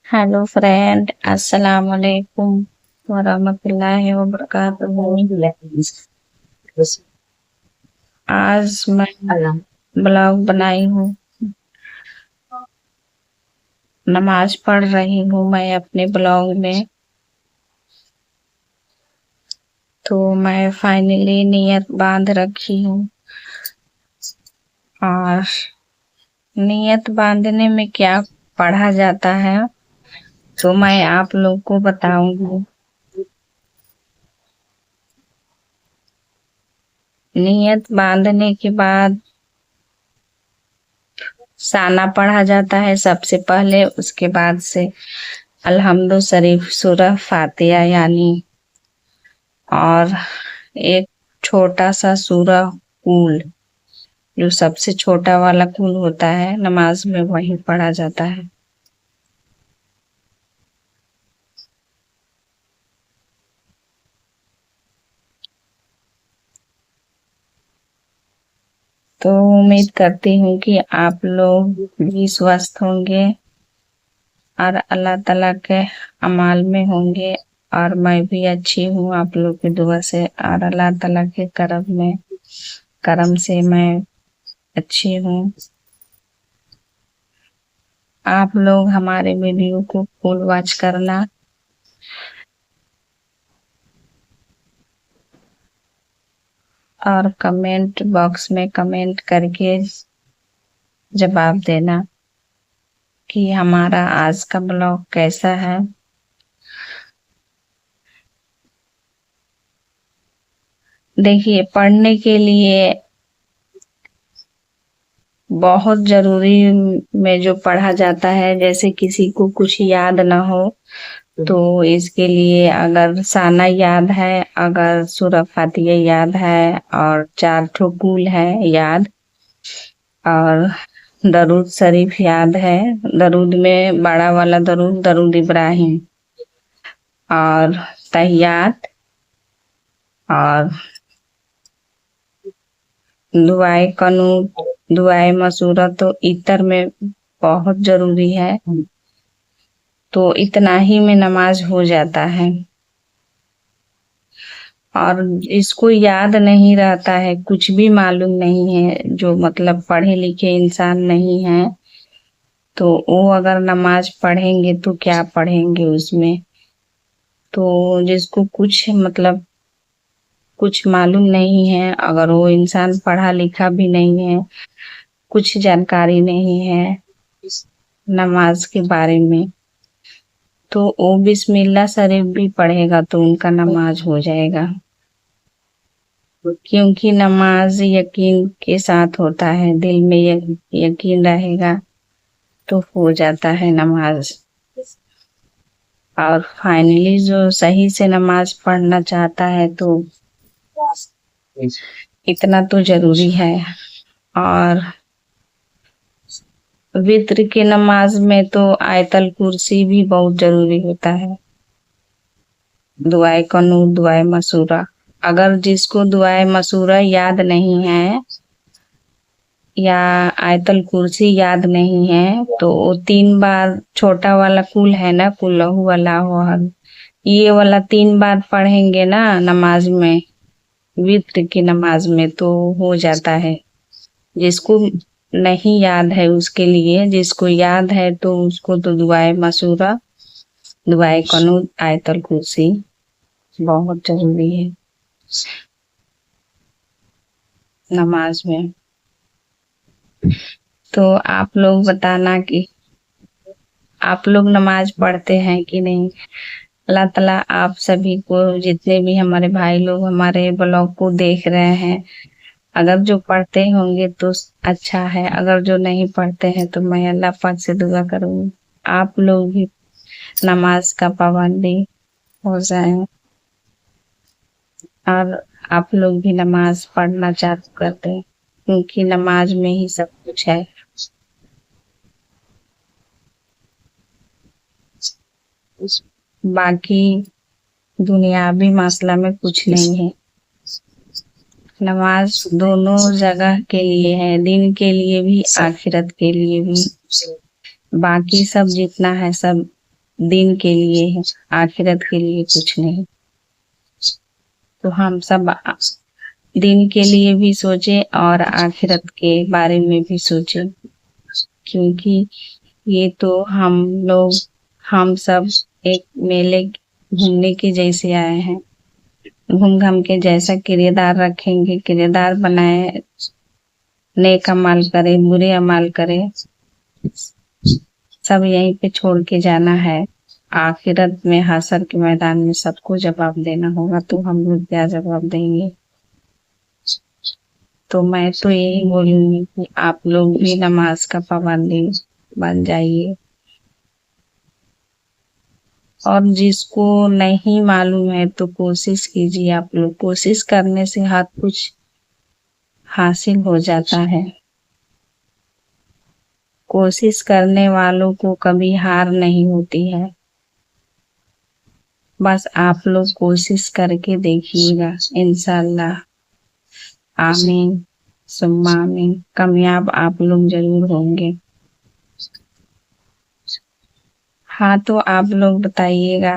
Hello friend, अस्सलाम वालेकुम वरहमतुल्लाहि वबरकातुहू। आज मैं ब्लॉग बनाई हूँ। नमाज पढ़ रही हूँ मैं अपने ब्लॉग में। तो मैं फाइनली नियत बांध रखी हूँ और नियत बांधने में क्या पढ़ा जाता है तो मैं आप लोग को बताऊंगी। नियत बांधने के बाद साना पढ़ा जाता है सबसे पहले, उसके बाद से अलहम्दु शरीफ, सूरह फातिहा यानी, और एक छोटा सा सूरह कूल, जो सबसे छोटा वाला कूल होता है नमाज में, वही पढ़ा जाता है। तो उम्मीद करती हूँ कि आप लोग भी स्वस्थ होंगे और अल्लाह ताला के अमाल में होंगे, और मैं भी अच्छी हूँ आप लोग की दुआ से, और अल्लाह ताला के करम से मैं अच्छी हूँ। आप लोग हमारे वीडियो को फुल वॉच करना और कमेंट बॉक्स में कमेंट करके जवाब देना कि हमारा आज का ब्लॉग कैसा है। देखिए, पढ़ने के लिए बहुत जरूरी में जो पढ़ा जाता है, जैसे किसी को कुछ याद ना हो तो इसके लिए अगर साना याद है, अगर सूरह फातिहा याद है, और 4 ठो कूल है याद, और दरूद शरीफ याद है। दरूद में बड़ा वाला दरूद, दरूद इब्राहिम, और तहियात, और दुआए कनूत, दुआए मसूरा तो इतर में बहुत जरूरी है। तो इतना ही में नमाज हो जाता है। और इसको याद नहीं रहता है, कुछ भी मालूम नहीं है, जो मतलब पढ़े लिखे इंसान नहीं है, तो वो अगर नमाज पढ़ेंगे तो क्या पढ़ेंगे उसमें। तो जिसको कुछ मतलब कुछ मालूम नहीं है, अगर वो इंसान पढ़ा लिखा भी नहीं है, कुछ जानकारी नहीं है नमाज के बारे में, तो वो बिस्मिल्लाह शरीफ भी पढ़ेगा तो उनका नमाज हो जाएगा। क्योंकि नमाज यकीन के साथ होता है, दिल में यकीन रहेगा तो हो जाता है नमाज। और फाइनली जो सही से नमाज पढ़ना चाहता है तो इतना तो जरूरी है। और वित्र की नमाज में तो आयतल कुर्सी भी बहुत जरूरी होता है। दुआए कनूत, दुआए मसूरा, अगर जिसको दुआए मसूरा याद नहीं है या आयतल कुर्सी याद नहीं है तो वो 3 बार, छोटा वाला कुल है ना, कुल हु अल्लाहु अहद, ये वाला 3 बार पढ़ेंगे ना नमाज में, वित्र की नमाज में, तो हो जाता है। जिसको नहीं याद है उसके लिए, जिसको याद है तो उसको तो दुआए मसूरा, दुआए कनूत, आयतल कुर्सी बहुत जरूरी है नमाज में। तो आप लोग बताना कि आप लोग नमाज पढ़ते हैं कि नहीं। अल्लाह ताला आप सभी को, जितने भी हमारे भाई लोग हमारे ब्लॉग को देख रहे हैं, अगर जो पढ़ते होंगे तो अच्छा है, अगर जो नहीं पढ़ते हैं तो मैं अल्लाह पाक से दुआ करूंगी आप लोग भी नमाज का पाबंदी हो जाए, और आप लोग भी नमाज पढ़ना चालू कर दें, क्योंकि नमाज में ही सब कुछ है। बाकी दुनियावी मसला में कुछ नहीं है। नमाज दोनों जगह के लिए है, दिन के लिए भी, आखिरत के लिए भी। बाकी सब जितना है सब دین کے لیے ہے، آخرت کے لیے کچھ نہیں۔ تو ہم سب دین کے لیے بھی سوچیں اور آخرت کے بارے میں بھی سوچیں، کیونکہ یہ تو ہم سب ایک میلے گھومنے کے جیسے آئے ہیں، گھوم گھام کے جیسا کردار رکھیں گے، کردار بنائے، نیک اعمال کرے، برے اعمال کرے، سب یہیں پہ چھوڑ کے جانا ہے۔ آخرت میں حشر کے میدان میں سب کو جواب دینا ہوگا، تو ہم لوگ کیا جواب دیں گے؟ تو میں تو یہی بولوں گی کہ آپ لوگ بھی نماز کا پابندی بن جائیے، اور جس کو نہیں معلوم ہے تو کوشش کیجیے۔ آپ لوگ کوشش کرنے سے ہر کچھ حاصل ہو جاتا ہے، کوشش کرنے والوں کو کبھی ہار نہیں ہوتی ہے۔ بس آپ لوگ کوشش کر کے دیکھیے گا، انشاءاللہ، آمین ثم آمین، کامیاب آپ لوگ ضرور ہوں گے۔ ہاں تو آپ لوگ بتائیے گا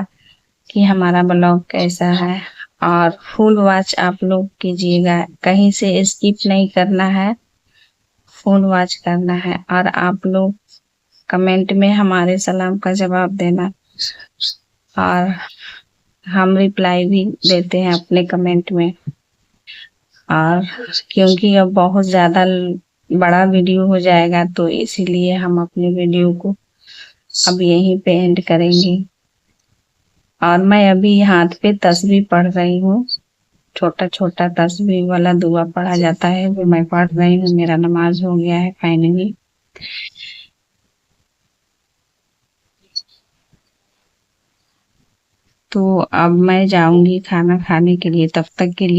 کہ ہمارا بلاگ کیسا ہے، اور فل واچ آپ لوگ کیجیے گا، کہیں سے اسکپ نہیں کرنا ہے، فل واچ کرنا ہے، اور آپ لوگ کمنٹ میں ہمارے سلام کا جواب دینا، اور ہم رپلائی بھی دیتے ہیں اپنے کمنٹ میں۔ اور کیونکہ اب بہت زیادہ بڑا ویڈیو ہو جائے گا تو اسی لیے ہم اپنے ویڈیو کو اب یہیں پہ اینڈ کریں گے۔ اور میں ابھی ہاتھ پہ تسبیح پڑھ رہی ہوں، چھوٹا چھوٹا تسبیح والا دعا پڑھا جاتا ہے، وہ میں پڑھ رہی ہوں، میرا نماز ہو گیا ہے فائنلی۔ تو اب میں جاؤں گی کھانا کھانے کے لیے، تب تک کے لیے